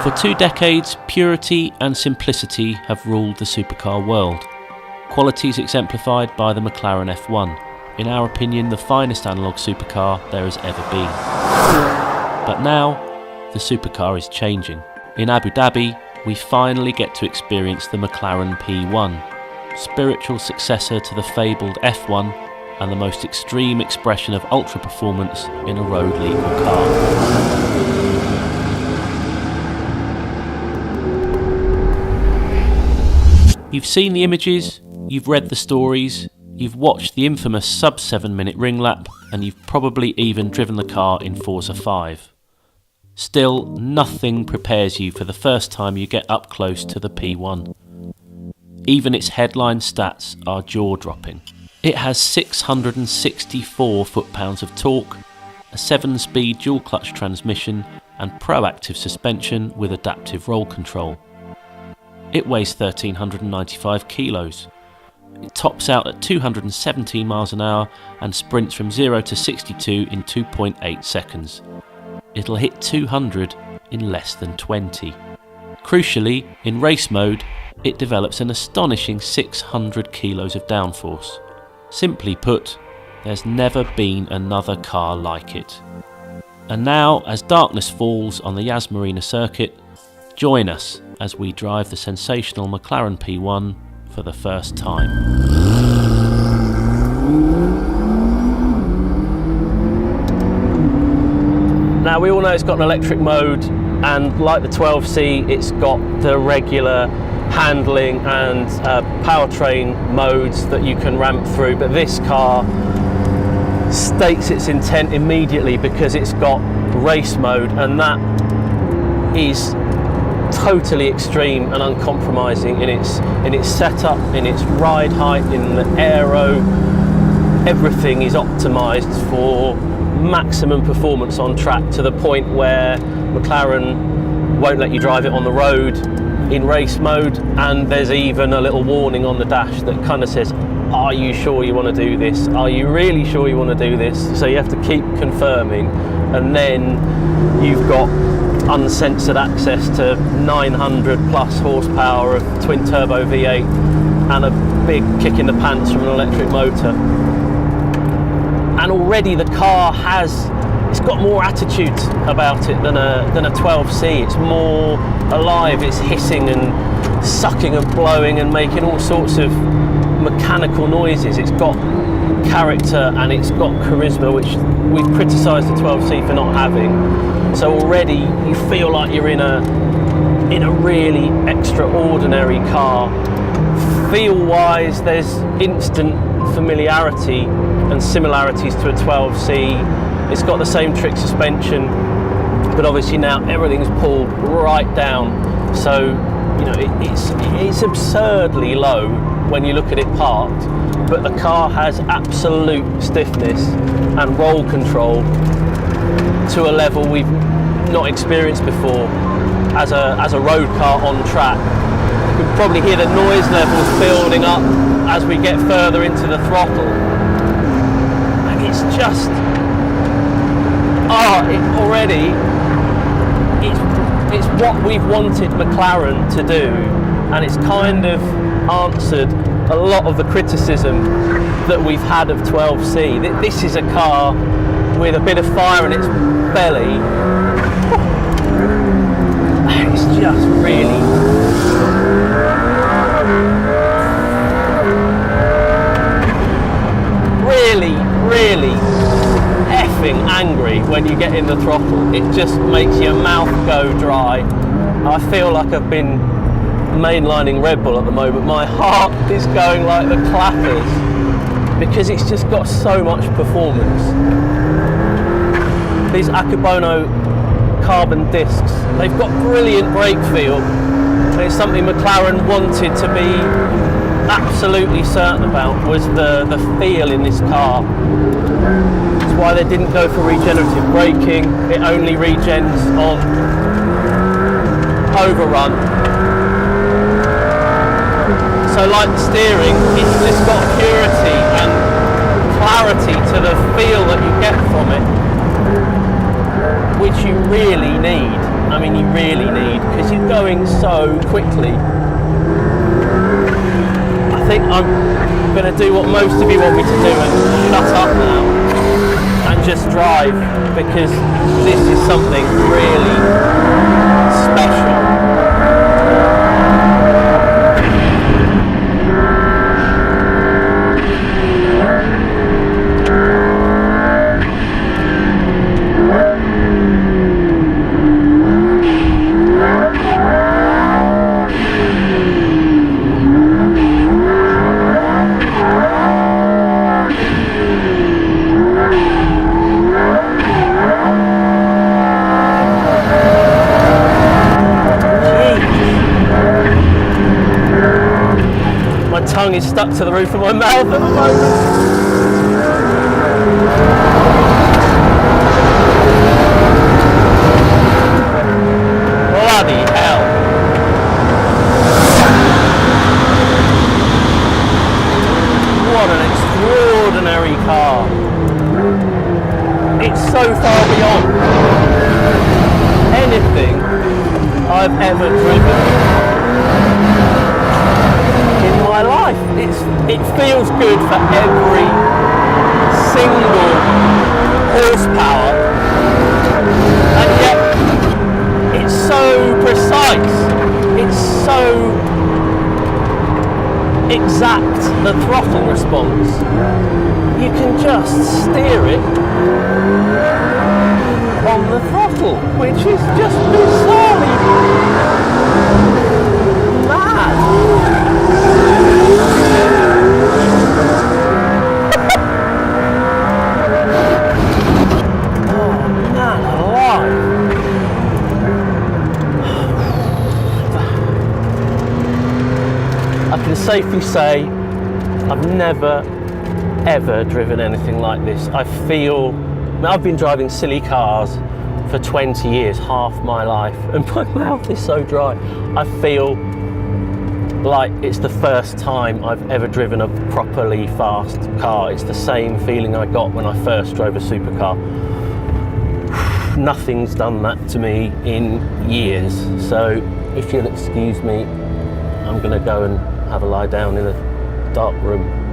For 2 decades, purity and simplicity have ruled the supercar world. Qualities exemplified by the McLaren F1. In our opinion, the finest analogue supercar there has ever been. But now, the supercar is changing. In Abu Dhabi, we finally get to experience the McLaren P1, spiritual successor to the fabled F1 and the most extreme expression of ultra performance in a road legal car. You've seen the images, you've read the stories, you've watched the infamous sub-7 minute ring lap, and you've probably even driven the car in Forza 5. Still, nothing prepares you for the first time you get up close to the P1. Even its headline stats are jaw-dropping. It has 664 foot-pounds of torque, a 7-speed dual-clutch transmission, and proactive suspension with adaptive roll control. It weighs 1,395 kilos. It tops out at 217 miles an hour and sprints from 0 to 62 in 2.8 seconds. It'll hit 200 in less than 20. Crucially, in race mode, it develops an astonishing 600 kilos of downforce. Simply put, there's never been another car like it. And now, as darkness falls on the Yas Marina circuit, join us as we drive the sensational McLaren P1 for the first time. Now, we all know it's got an electric mode, and like the 12C, it's got the regular handling and powertrain modes that you can ramp through, but this car states its intent immediately because it's got race mode, and that is totally extreme and uncompromising in its setup, in its ride height, in the aero. Everything is optimized for maximum performance on track, to the point where McLaren won't let you drive it on the road in race mode, and there's even a little warning on the dash that kind of says, are you sure you want to do this? Are you really sure you want to do this? So you have to keep confirming, and then you've got uncensored access to 900 plus horsepower of twin turbo V8 and a big kick in the pants from an electric motor. And already the car it's got more attitude about it than a 12C. It's more alive, it's hissing and sucking and blowing and making all sorts of mechanical noises. It's got character and it's got charisma, which we've criticised the 12C for not having. So already you feel like you're in a really extraordinary car. Feel-wise, there's instant familiarity and similarities to a 12C. It's got the same trick suspension, but obviously now everything's pulled right down. So, you know, it's absurdly low when you look at it parked, but the car has absolute stiffness and roll control to a level we've not experienced before as a road car on track. You can probably hear the noise levels building up as we get further into the throttle. And it's just, it's what we've wanted McLaren to do, and it's kind of answered a lot of the criticism that we've had of 12C. This is a car with a bit of fire in its belly. It's just really, really effing angry when you get in the throttle. It just makes your mouth go dry. I feel like I've been mainlining Red Bull at the moment. My heart is going like the clappers because it's just got so much performance. These Akebono carbon discs, they've got brilliant brake feel, and it's something McLaren wanted to be absolutely certain about, was the feel in this car. That's why they didn't go for regenerative braking. It only regens on overrun. So like the steering, it's just got purity and clarity to the feel that you get from it, which you really need. I mean, adrenaline you really need because you're going so quickly. I think I'm going to do what most of you want me to do and shut up now and just drive, because this is something really special. Tongue is stuck to the roof of my mouth at the moment. Bloody hell. What an extraordinary car. It's so far beyond anything I've ever driven in my life. It feels good for every single horsepower, and yet it's so precise, it's so exact, the throttle response. You can just steer it on the throttle, which is just bizarrely mad. I can safely say I've never ever driven anything like this. I've been driving silly cars for 20 years, half my life, and my mouth is so dry. I feel like it's the first time I've ever driven a properly fast car. It's the same feeling I got when I first drove a supercar. Nothing's done that to me in years. So if you'll excuse me, I'm going to go and have a lie down in a dark room.